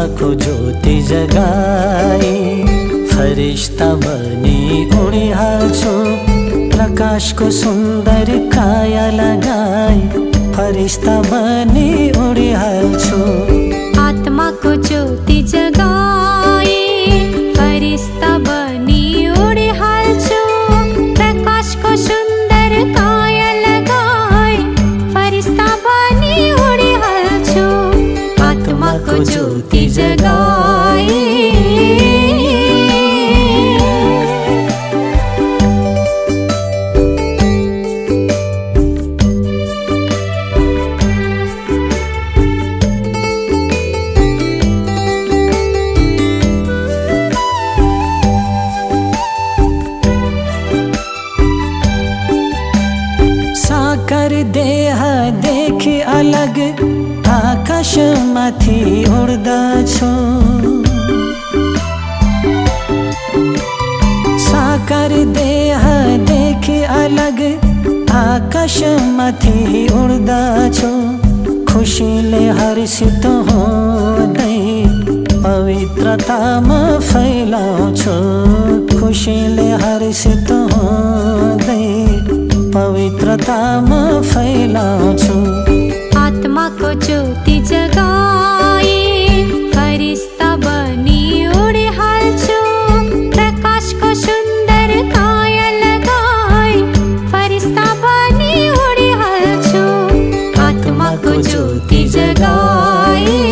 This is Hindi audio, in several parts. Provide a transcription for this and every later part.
को ज्योति जगाई, फरिश्ता बनी उड़ी हाल्छु। प्रकाश को सुंदर काया लगाई, फरिश्ता बनी उड़ी हाल्छु। आत्मा को ज्योति जगाई, फरिश्ता बनी उड़ी हाल्छु। प्रकाश को सुंदर काया लगाई, फरिश्ता बनी उड़ी हाल्छु। आत्मा को ज्योति जगाई। साकार देह देखी अलग, आकाशमाथि उड्दछु। साकार देह देखी अलग, आकाशमाथि उड्दछु। खुसीले हर्षित हुँदै पवित्रतामा फैलाउँछु। खुसीले हर्षित हुँदै पवित्रतामा फैलाउँछु। आत्मा को ज्योति जगाई, फरिश्ता बनी उड़ी हाल्छु। प्रकाश को सुंदर काया लगाई, फरिश्ता बनी उड़ी हाल्छु। आत्मा को ज्योति जगाई।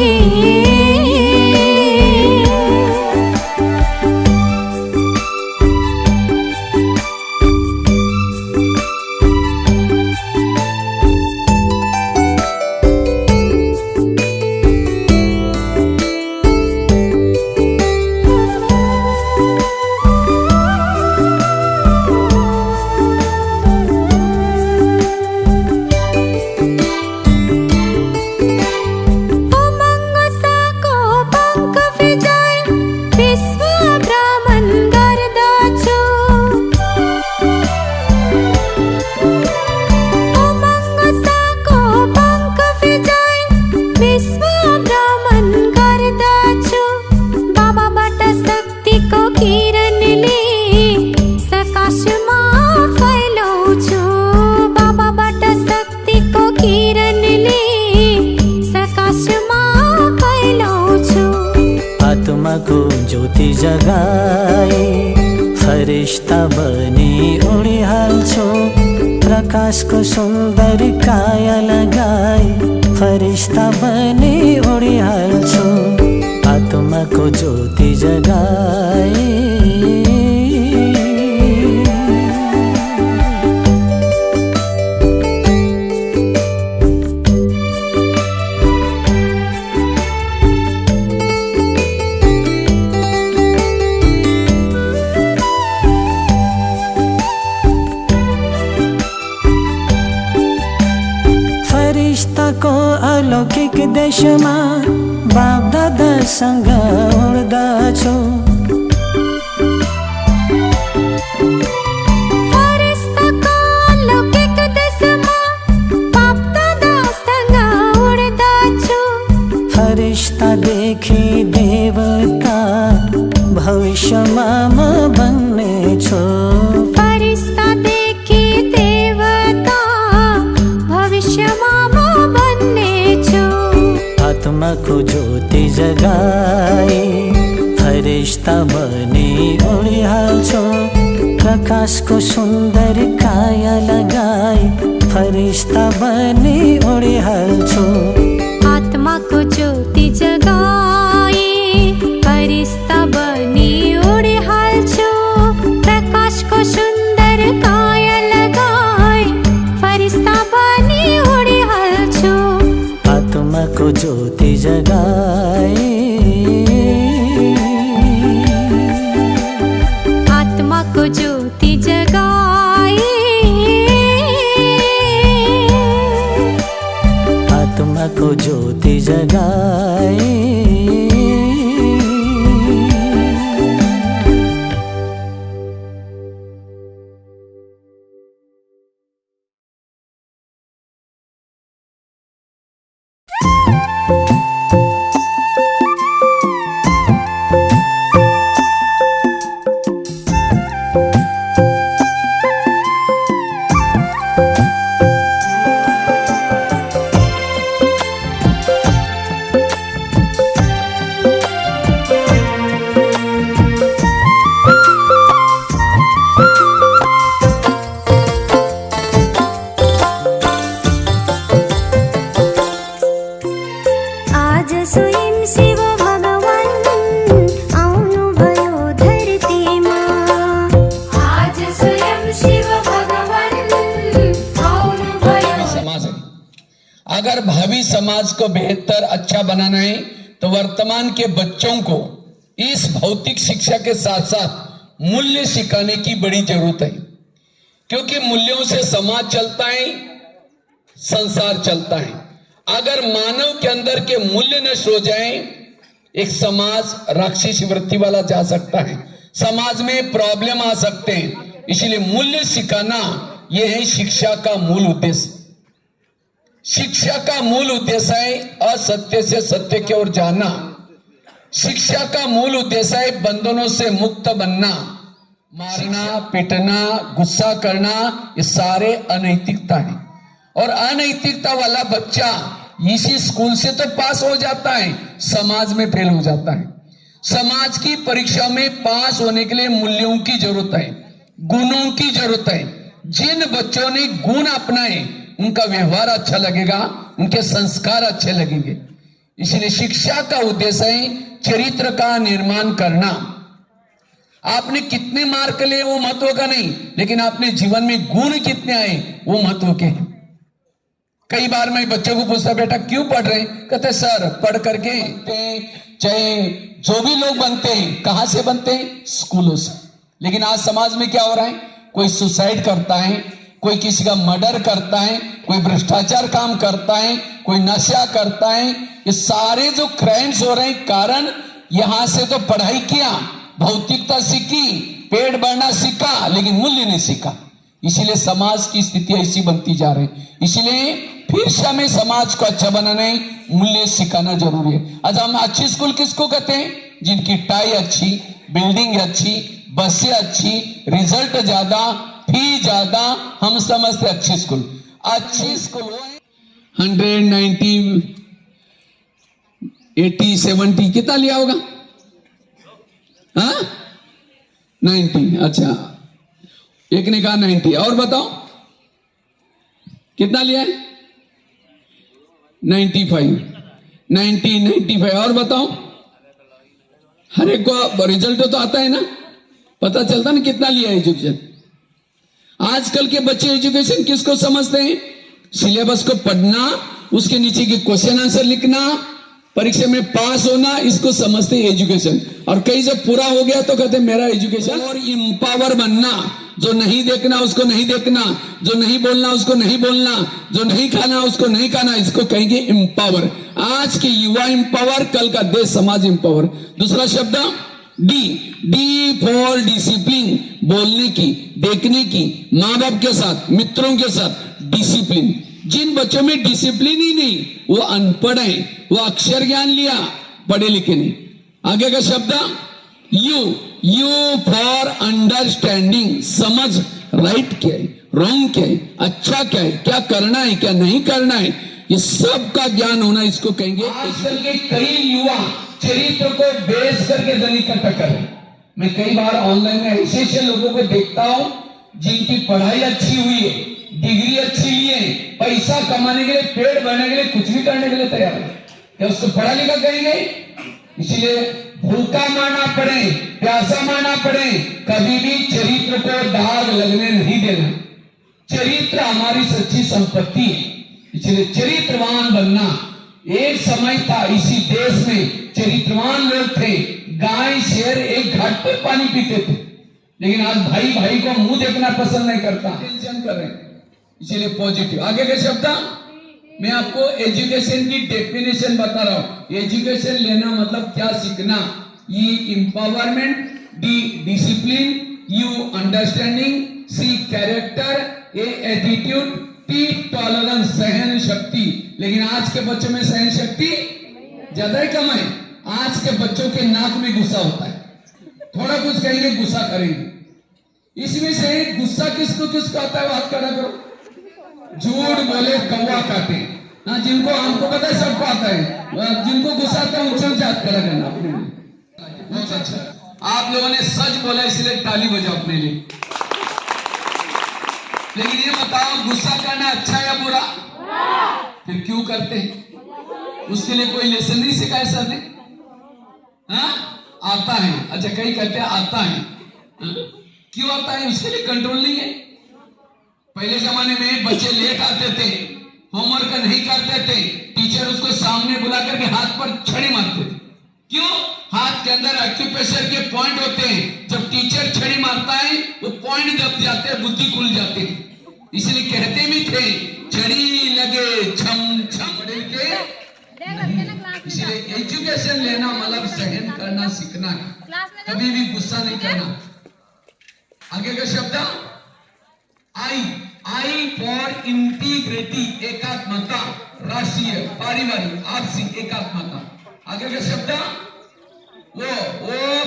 आत्मा को ज्योति जगाई, फरिश्ता बनी उड़ी हाल्छु। प्रकाश को सुंदर काया लगाई, फरिश्ता बनी उड़ी हाल्छु। आत्मा को ज्योति जगाई। फरिश्ताको अलौकिक देशमा बाप दादासँग उड्दछु। फरिश्ताको अलौकिक देशमा बाप दादासँग उड्दछु। फरिश्ता देखि देवता भविष्यमा म बन्नेछु। फरिश्ता देखि देवता भविष्यमा म बन्नेछु। आत्मा को ज्योति जगाई, फरिश्ता बनी उड़ी हाल्छु। प्रकाश को सुंदर काया लगाई, फरिश्ता बनी उड़ी हाल्छु। आत्मा को ज्योति जगाई, फरिश्ता बनी उड़ी हाल्छु। प्रकाश को सुंदर काया लगाई, फरिश्ता बनी उड़ी हाल्छु। आत्मा को ज्योति जगाई। आत्मा को ज्योति जगाई। आत्मा को ज्योति जगाई। स्वयं शिव भगवान आउनुभयो धरतीमा। आज स्वयं शिव भगवान आउनुभयो। समाज है, अगर भावी समाज को बेहतर अच्छा बनाना है तो वर्तमान के बच्चों को इस भौतिक शिक्षा के साथ साथ मूल्य सिखाने की बड़ी जरूरत है, क्योंकि मूल्यों से समाज चलता है, संसार चलता है। अगर मानव के अंदर के मूल्य नष्ट हो जाए, एक समाज राक्षसी वृत्ति वाला जा सकता है, समाज में प्रॉब्लम आ सकते हैं। इसलिए मूल्य सिखाना यह है शिक्षा का मूल उद्देश्य। शिक्षा का मूल उद्देश्य है असत्य से सत्य की ओर जाना। शिक्षा का मूल उद्देश्य है बंधनों से मुक्त बनना। मारना, पीटना, गुस्सा करना, ये सारे अनैतिकता है। और अनैतिकता वाला बच्चा इसी स्कूल से तो पास हो जाता है, समाज में फेल हो जाता है। समाज की परीक्षा में पास होने के लिए मूल्यों की जरूरत है, गुणों की जरूरत है। जिन बच्चों ने गुण अपनाए उनका व्यवहार अच्छा लगेगा, उनके संस्कार अच्छे लगेंगे। इसलिए शिक्षा का उद्देश्य है चरित्र का निर्माण करना। आपने कितने मार्क लिए वो महत्व का नहीं, लेकिन आपने जीवन में गुण कितने आए वो महत्व के हैं। कई बार मैं बच्चों को पूछता, बेटा क्यों पढ़ रहे हैं? कहते सर पढ़ करके चाहे जो भी लोग बनते हैं, कहां से बनते हैं? स्कूलों से। लेकिन आज समाज में क्या हो रहा है? कोई सुसाइड करता है, कोई किसी का मर्डर करता है, कोई भ्रष्टाचार काम करता है, कोई नशा करता है। ये सारे जो क्राइम्स हो रहे हैं, कारण यहां से तो पढ़ाई किया, भौतिकता सीखी, पेट भरना सीखा, लेकिन मूल्य नहीं सीखा। इसीलिए समाज की स्थिति ऐसी बनती जा रही है। इसलिए फिर से हमें समाज को अच्छा बनाने मूल्य सिखाना जरूरी है। आज हम अच्छी स्कूल किसको कहते हैं? जिनकी टाई अच्छी, बिल्डिंग अच्छी, बसें अच्छी, रिजल्ट ज्यादा, फी ज्यादा, हम समझते अच्छी स्कूल। अच्छी स्कूल 100, 90, 80, 70 कितना लिया होगा? हाँ 90। अच्छा, एक ने कहा 90, और बताओ कितना लिया है? 95, 90, 95, और बताओ। हर एक को रिजल्ट तो आता है ना, पता चलता ना कितना लिया है एजुकेशन। आजकल के बच्चे एजुकेशन किसको समझते हैं? सिलेबस को पढ़ना, उसके नीचे के क्वेश्चन आंसर लिखना, परीक्षा में पास होना, इसको समझते हैं एजुकेशन। और कई जब पूरा हो गया तो कहते हैं मेरा एजुकेशन। और इंपावर बनना, जो नहीं देखना उसको नहीं देखना, जो नहीं बोलना उसको नहीं बोलना, जो नहीं खाना उसको नहीं खाना, इसको कहेंगे इंपावर। आज के युवा इंपावर, कल का देश समाज इंपावर। दूसरा शब्द डी फॉर डिसिप्लिन, बोलने की, देखने की, माँ बाप के साथ, मित्रों के साथ डिसिप्लिन। जिन बच्चों में डिसिप्लिन ही नहीं, वो अनपढ़ है, वो अक्षर ज्ञान लिया, पढ़े लिखे नहीं। आगे का शब्द यू फॉर अंडरस्टैंडिंग, समझ, राइट क्या है, रॉन्ग क्या है, अच्छा क्या है, क्या करना है, क्या नहीं करना है, ये सब का ज्ञान होना, इसको कहेंगे। आजकल के कई युवा चरित्र को बेस करके गली का टक्कर है। मैं कई बार ऑनलाइन में ऐसे लोगों को देखता हूं जिनकी पढ़ाई अच्छी हुई है, डिग्री अच्छी ली है, पैसा कमाने के लिए, पेट भरने के लिए, कुछ भी करने के लिए तैयार है। क्या उसको पढ़ा लिखा कहेंगे? इसीलिए भूखा मारना पड़े, प्यासा मारना पड़े, कभी भी चरित्र को दाग लगने नहीं देना। चरित्र हमारी सच्ची संपत्ति है, इसलिए चरित्रवान बनना। एक समय था इसी देश में चरित्रवान लोग थे, गाय शेर एक घाट पर पानी पीते थे, लेकिन आज भाई भाई को मुंह देखना पसंद नहीं करता, टेंशन कर रहे हैं। इसीलिए पॉजिटिव। आगे के शब्द मैं आपको एजुकेशन की डेफिनेशन बता रहा हूं। एजुकेशन लेना मतलब क्या सीखना? E empowerment, D discipline, U understanding, C character, A attitude, T tolerance, सहन शक्ति। लेकिन आज के बच्चों में सहन शक्ति ज्यादा है कम है? आज के बच्चों के नाक में गुस्सा होता है, थोड़ा कुछ कहेंगे गुस्सा करेंगे। इसमें से गुस्सा किसको आता है? हाथ खड़ा करो। झूठ बोले कौवा काटे। हाँ, जिनको हमको पता है सबको आता है, जिनको गुस्सा आता है उनसे हाथ खड़ा करना अपने लिए। बहुत अच्छा, आप लोगों ने सच बोला इसलिए ताली बजाओ अपने लिए। लेकिन ये बताओ, गुस्सा करना अच्छा या बुरा? फिर क्यों करते हैं? उसके लिए कोई लेसन नहीं सिखाया सर ने? हाँ, आता है। अच्छा, कई कहते हैं आता है। हाँ? क्यों आता है? उसके लिए कंट्रोल नहीं है। पहले जमाने में बच्चे लेट आते थे, होमवर्क नहीं करते थे, टीचर उसको सामने बुला करके हाथ पर छड़ी मारते थे। क्यों? हाथ के अंदर एक्यूप्रेशर के पॉइंट होते हैं। जब टीचर छड़ी मारता है वो पॉइंट दब जाते हैं, बुद्धि खुल जाती है। इसलिए कहते भी थे छड़ी लगे छम छम पढ़े के। इसलिए एजुकेशन लेना मतलब सहन करना सीखना है, कभी भी गुस्सा नहीं करना। आगे का शब्द आई फॉर इंटीग्रिटी, एकात्मता, राष्ट्रीय, पारिवारिक, आपसी एकात्मता। आगे का शब्द वो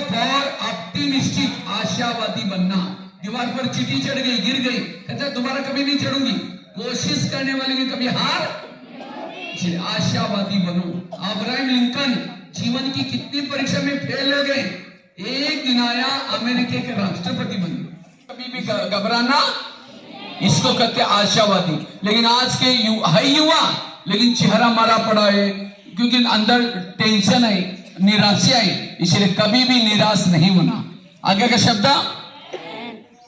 फॉर ऑप्टिमिस्टिक, आशावादी बनना। दीवार पर चींटी चढ़ गई, गिर गई, कहता दोबारा कभी नहीं चढ़ूंगी। कोशिश करने वाले की कभी हार, इसलिए आशावादी बनो। अब्राहम लिंकन जीवन की कितनी परीक्षा में फेल हो गए, एक दिन आया अमेरिका के राष्ट्रपति बन गए। कभी भी घबराना, इसको कहते आशावादी। लेकिन आज के युवा लेकिन चेहरा मारा पड़ा है, क्योंकि अंदर टेंशन है, निराशा है, इसलिए कभी भी निराश नहीं होना। आगे का शब्द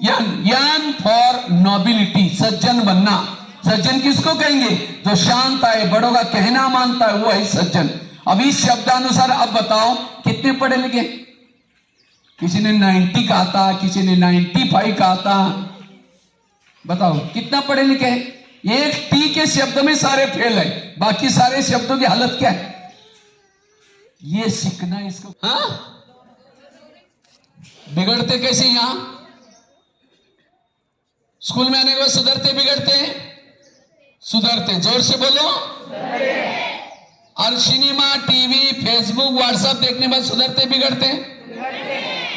यंग फॉर नोबिलिटी, सज्जन बनना। सज्जन किसको कहेंगे? जो शांत है, बड़ों का कहना मानता है, वो है सज्जन। अब इस शब्दानुसार अब बताओ कितने पढ़े लिखे? किसी ने 90 कहा था, किसी ने 95 कहा था। बताओ कितना पढ़े लिखे? एक टी के शब्द में सारे फेल है, बाकी सारे शब्दों की हालत क्या है? ये सीखना इसको। हाँ, बिगड़ते कैसे? यहां स्कूल में आने के बाद सुधरते बिगड़ते? सुधरते। जोर से बोलो। और सिनेमा, टीवी, फेसबुक, व्हाट्सएप देखने बाद सुधरते बिगड़ते?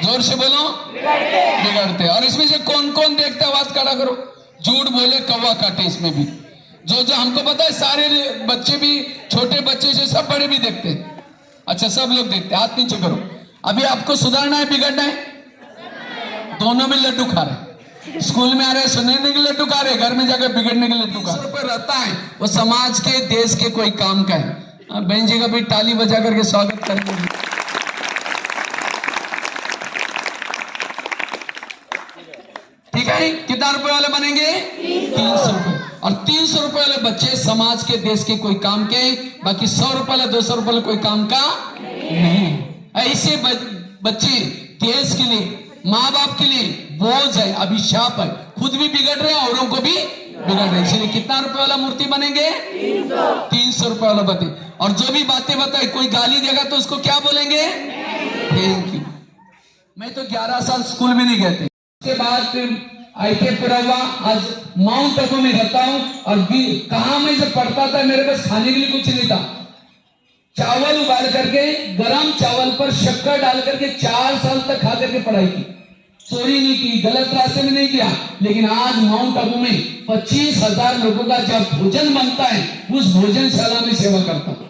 जोर से बोलो। बिगड़ते। और इसमें से कौन कौन देखता है? बात खड़ा करो। झूठ बोले कौवा काटे। इसमें भी जो हमको पता है, सारे बच्चे भी, छोटे बच्चे से सब बड़े भी देखते हैं। अच्छा, सब लोग देखते हैं। हाथ नीचे करो। अभी आपको सुधारना है, बिगड़ना है? दोनों में लड्डू खा रहे। स्कूल में आ रहे सुनने के लड्डू खा रहे, घर में जाकर बिगड़ने के लड्डू खा रहे। रहता है वो समाज के, देश के कोई काम का है। बहन जी का भी ताली बजा करके स्वागत करेंगे। ठीक है, कितना रुपए वाले बनेंगे? 300 रुपए। और 300 रुपए वाले बच्चे समाज के, देश के कोई काम के, बाकी 100 रुपए वाला, 200 रुपए वाला कोई काम का नहीं। ऐसे बच्चे देश के लिए, माँ बाप के लिए बोझ है, अभिशाप है। खुद भी बिगड़ रहे हैं, औरों को भी बिगड़ रहे हैं। इसलिए कितना रुपए वाला मूर्ति बनेंगे? 300 रुपए वाला बने। और जो भी बातें बताए, कोई गाली देगा तो उसको क्या बोलेंगे? Thank you. मैं तो 11 साल स्कूल में नहीं गए थे। उसके बाद फिर आईके पूरा हुआ। आज माउंट आबू में रहता हूं। और कहा मैं जब पढ़ता था, मेरे पास खाने के लिए कुछ नहीं था। चावल उबाल करके, गरम चावल पर शक्कर डाल करके 4 साल तक खा करके पढ़ाई की। चोरी नहीं की, गलत रास्ते में नहीं किया। लेकिन आज माउंट आबू में 25,000 लोगों का जब भोजन बनता है, उस भोजनशाला में सेवा करता हूं।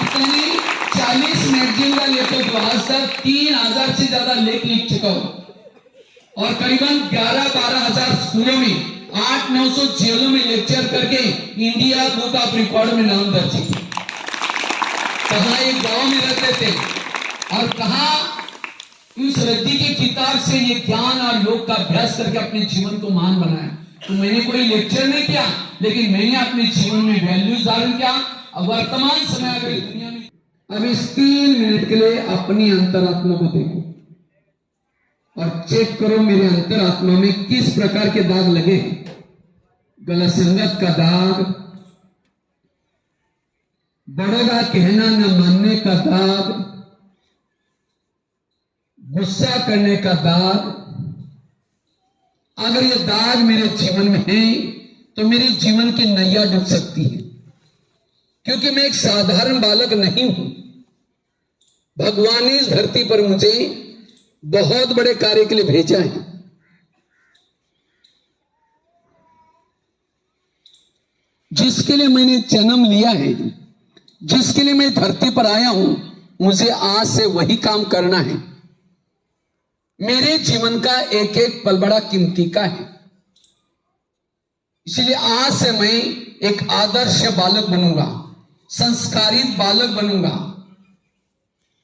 इतनी 40 मैगजीन का लेखक हूं। आज तक 3000 से ज्यादा लेख लिख चुका हूं। और करीबन 11-12 हजार स्कूलों में, 800-900 जेलों में लेक्चर करके इंडिया बुक ऑफ रिकॉर्ड में नाम दर्ज किया। कहा एक गांव में रहते थे, और कहा उस रद्दी की किताब से ये ज्ञान और योग का अभ्यास करके अपने जीवन को महान बनाया। तो मैंने कोई लेक्चर नहीं किया, लेकिन मैंने अपने जीवन में वैल्यूज धारण किया। और वर्तमान समय अगर दुनिया में, अब इस 3 मिनट के लिए अपनी अंतरात्मा को देखो और चेक करो मेरे अंतरात्मा में किस प्रकार के दाग लगे। गलत संगत का दाग, बड़ों का कहना न मानने का दाग, गुस्सा करने का दाग। अगर ये दाग मेरे जीवन में है तो मेरे जीवन की नैया डूब सकती है, क्योंकि मैं एक साधारण बालक नहीं हूं। भगवान ने इस धरती पर मुझे बहुत बड़े कार्य के लिए भेजा है। जिसके लिए मैंने जन्म लिया है, जिसके लिए मैं धरती पर आया हूं, मुझे आज से वही काम करना है। मेरे जीवन का एक एक पल बड़ा कीमती का है। इसलिए आज से मैं एक आदर्श बालक बनूंगा, संस्कारित बालक बनूंगा।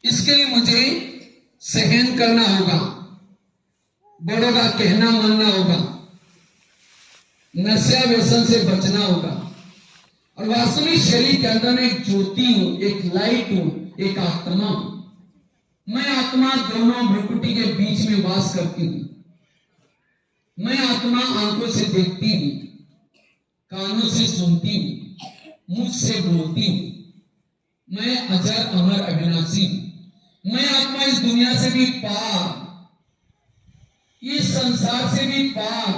इसके लिए मुझे सहन करना होगा, बड़ों का कहना मानना होगा, नशा व्यसन से बचना होगा और वास्तविक शरीर के अंदर में एक ज्योति हूं, एक लाइट हूं, एक आत्मा हूं। मैं आत्मा दोनों भ्रुकुटी के बीच में वास करती हूं। मैं आत्मा आंखों से देखती हूं, कानों से सुनती हूं, मुख से बोलती हूं। मैं अजर अमर अविनाशी हूं। मैं आत्मा इस दुनिया से भी पार, इस संसार से भी पार,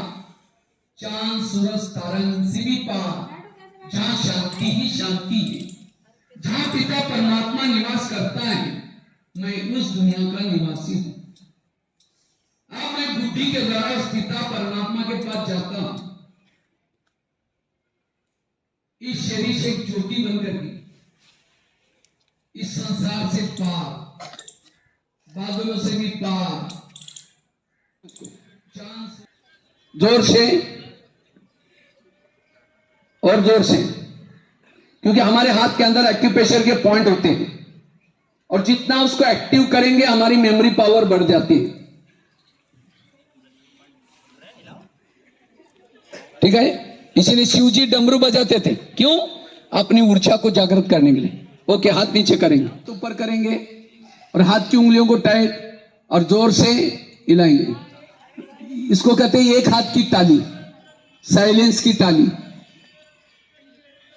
चांद सूरज तारन से भी पार, जहां शांति ही शांति है, जहां पिता परमात्मा निवास करता है, मैं उस दुनिया का निवासी हूं। अब मैं बुद्धि के द्वारा उस पिता परमात्मा के पास जाता हूं। इस शरीर से एक ज्योति बनकर के इस संसार से पार, बादलों से भी पार, जोर से और जोर से, क्योंकि हमारे हाथ के अंदर एक्यूप्रेशर के पॉइंट होते हैं और जितना उसको एक्टिव करेंगे हमारी मेमोरी पावर बढ़ जाती है। ठीक है, इसीलिए शिव जी डमरू बजाते थे। क्यों? अपनी ऊर्जा को जागृत करने के लिए। ओके, हाथ नीचे करेंगे, तो ऊपर करेंगे और हाथ की उंगलियों को टाइट और जोर से हिलाएंगे। इसको कहते हैं एक हाथ की ताली, साइलेंस की ताली।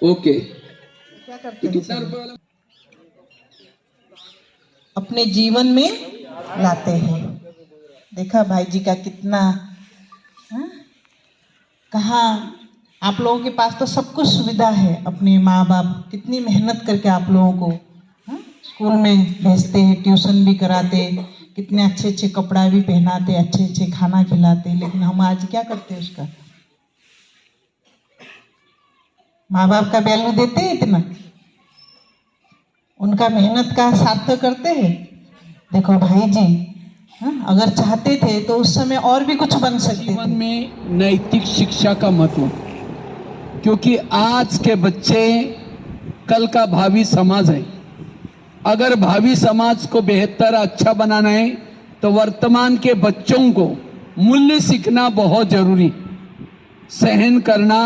ओके, क्या करते हैं? कितना रुपए वाला? अपने जीवन में लाते हैं। देखा भाई जी का कितना, हाँ? कहाँ आप लोगों के पास तो सब कुछ सुविधा है। अपने माँ बाप कितनी मेहनत करके आप लोगों को, हाँ? स्कूल में भेजते हैं, ट्यूशन भी कराते, कितने अच्छे अच्छे कपड़ा भी पहनाते, अच्छे अच्छे खाना खिलाते। लेकिन हम आज क्या करते हैं? उसका माँ बाप का वैल्यू देते हैं इतना? उनका मेहनत का सार्थक करते हैं? देखो भाई जी, हाँ, अगर चाहते थे तो उस समय और भी कुछ बन सकते थे। जीवन में नैतिक शिक्षा का महत्व, क्योंकि आज के बच्चे कल का भावी समाज है। अगर भावी समाज को बेहतर अच्छा बनाना है तो वर्तमान के बच्चों को मूल्य सीखना बहुत जरूरी, सहन करना,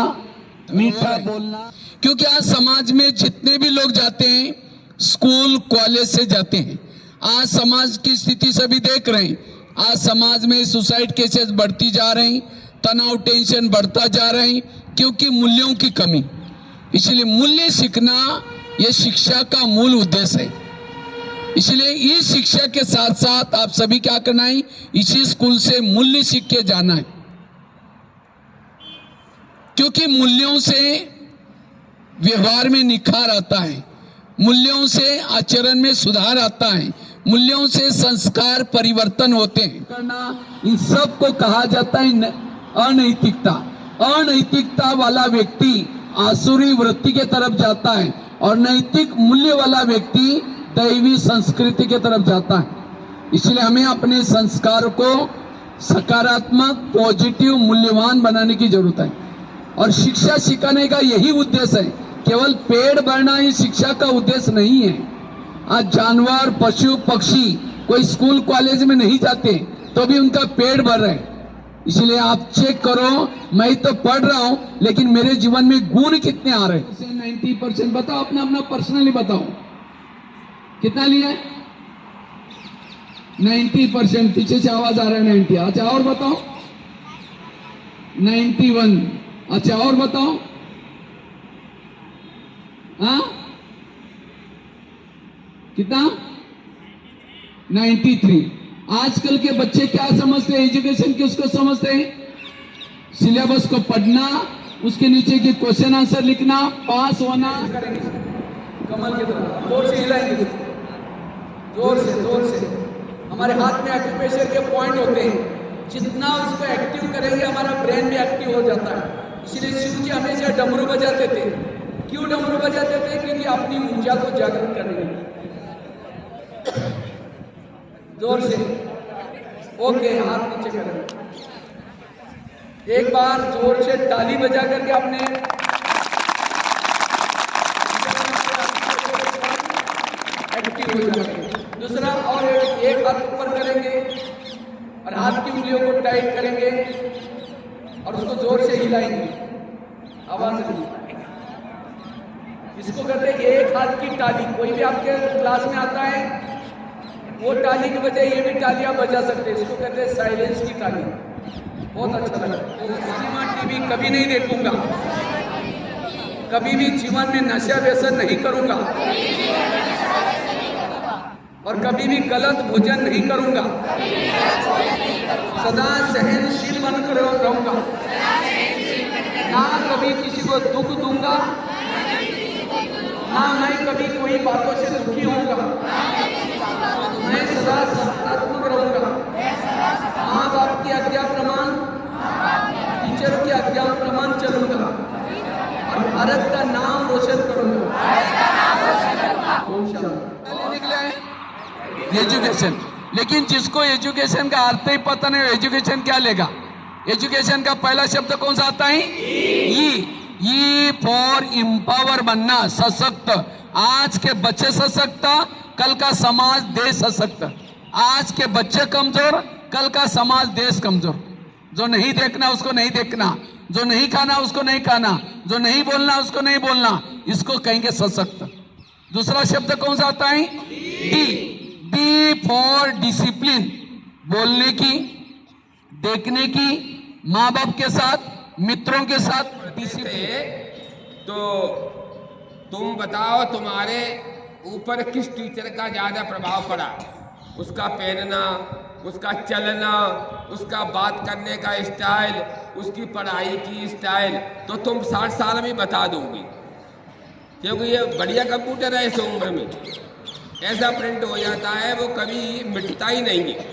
मीठा बोलना। क्योंकि आज समाज में जितने भी लोग जाते हैं स्कूल कॉलेज से जाते हैं। आज समाज की स्थिति सभी देख रहे हैं। आज समाज में सुसाइड केसेस बढ़ती जा रही, तनाव टेंशन बढ़ता जा रही, क्योंकि मूल्यों की कमी। इसलिए मूल्य सीखना यह शिक्षा का मूल उद्देश्य है। इसलिए इस शिक्षा के साथ साथ आप सभी क्या करना है, इसी स्कूल से मूल्य सीख के जाना है, क्योंकि मूल्यों से व्यवहार में निखार आता है, मूल्यों से आचरण में सुधार आता है, मूल्यों से संस्कार परिवर्तन होते हैं। करना, इन सब को कहा जाता है अनैतिकता। अनैतिकता वाला व्यक्ति आसुरी वृत्ति के तरफ जाता है और नैतिक मूल्य वाला व्यक्ति दैवी संस्कृति के तरफ जाता है। इसलिए हमें अपने संस्कार को सकारात्मक, पॉजिटिव, मूल्यवान बनाने की जरूरत है। और शिक्षा सिखाने का यही उद्देश्य है, केवल पेड़ बढ़ना ही शिक्षा का उद्देश्य नहीं है। आज जानवर, पशु, पक्षी कोई स्कूल कॉलेज में नहीं जाते तो भी उनका पेड़ बढ़ रहा है। इसलिए आप चेक करो, मैं तो पढ़ रहा हूं लेकिन मेरे जीवन में गुण कितने आ रहे हैं। 90% बताओ, अपना अपना पर्सनली बताओ कितना लिया है? 90%। पीछे से आवाज आ रहा है 90। अच्छा और बताओ 91। अच्छा और बताओ, हाँ कितना? 93। आजकल के बच्चे क्या समझते हैं एजुकेशन की? उसको समझते हैं सिलेबस को पढ़ना, उसके नीचे के क्वेश्चन आंसर लिखना, पास होना। कमल की तरह जोर से हिलाएंगे, जोर से। हमारे हाथ में एक्यूप्रेशर के पॉइंट होते हैं, जितना उसको एक्टिव करेंगे हमारा ब्रेन भी एक्टिव हो जाता है। इसलिए शिव जी हमेशा डमरू बजाते थे। क्यों डमरू बजाते थे? क्योंकि अपनी ऊर्जा को जागृत करने के लिए। जोर से। ओके, हाथ नीचे करें। एक बार जोर से ताली बजा करके अपने हो जाएगा। दूसरा, और एक हाथ ऊपर करेंगे और हाथ की उंगलियों को टाइट करेंगे और उसको जोर से हिलाएंगे, आवाज नहीं। इसको कहते हैं एक हाथ की ताली। कोई भी आपके क्लास में आता है, वो ताली की बजाय ये भी तालियां बजा सकते हैं। इसको कहते हैं साइलेंस की ताली। बहुत अच्छा लगा। सिनेमा टीवी कभी नहीं देखूंगा, कभी भी जीवन में नशा व्यसन नहीं करूंगा और कभी भी गलत भोजन नहीं करूंगा। सदा सहनशील बनकर रहूंगा, ना कभी किसी को दुख दूंगा, ना मैं कभी कोई बातों से दुखी होऊंगा। मैं सदा सकारात्मक रहूंगा। माँ बाप की आज्ञा प्रमाण, टीचर की आज्ञा प्रमाण चलूंगा और भारत का नाम रोशन करूंगा। निकले एजुकेशन, लेकिन जिसको एजुकेशन का अर्थ ही पता नहीं, एजुकेशन क्या लेगा? एजुकेशन का पहला शब्द कौन सा आता है? ई फॉर एम्पावर बनना, सशक्त। आज के बच्चे सशक्त, कल का समाज देश सशक्त। आज के बच्चे कमजोर, कल का समाज देश कमजोर। जो नहीं देखना उसको नहीं देखना, जो नहीं खाना उसको नहीं खाना, जो नहीं बोलना उसको नहीं बोलना, इसको कहेंगे सशक्त। दूसरा शब्द कौन सा आता है? डी फॉर डिसिप्लिन, बोलने की, देखने की, माँ बाप के साथ, मित्रों के साथ डिसिप्लिन। तो तुम बताओ, तुम्हारे ऊपर किस टीचर का ज्यादा प्रभाव पड़ा? उसका पहनना, उसका चलना, उसका बात करने का स्टाइल, उसकी पढ़ाई की स्टाइल, तो तुम 60 साल में बता दोगी, क्योंकि ये बढ़िया कंप्यूटर है। इस उम्र में ऐसा प्रिंट हो जाता है, वो कभी मिटता ही नहीं है।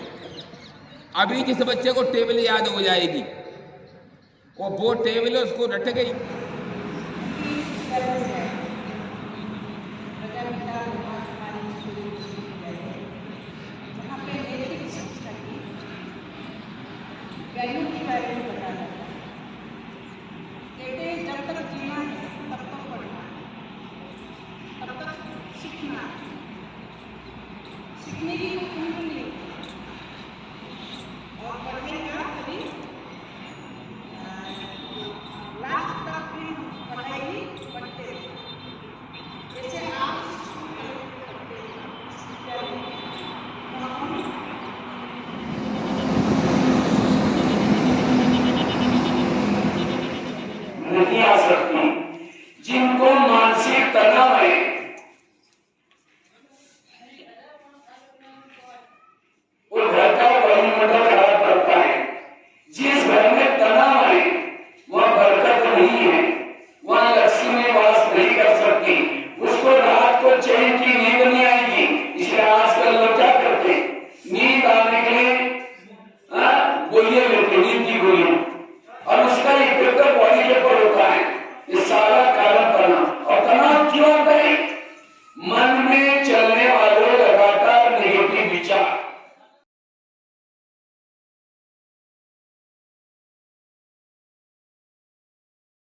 अभी जिस बच्चे को टेबल याद हो जाएगी, वो टेबल उसको रट गई। वैल्यू की वैल्यू बताना कहते हैं, जब तक जीना है तब तक पढ़ना, तब तक सीखना, सीखने की कोई उम्र नहीं और पढ़ने का कभी लास्ट तक भी पढ़ाई बढ़ते हैं। जैसे आप नहीं आ सकती, जिनको मानसिक तनाव है, वो घर का वायुमंडल खराब करता है। जिस घर में तनाव है वहाँ बरकत नहीं है, वहाँ लक्ष्मी वास नहीं कर सकती, उसको रात को चैन की नींद नहीं आएगी। इसलिए आजकल लोग क्या करते, नींद आने के लिए गोलियां लेते, नींद की गोलियां।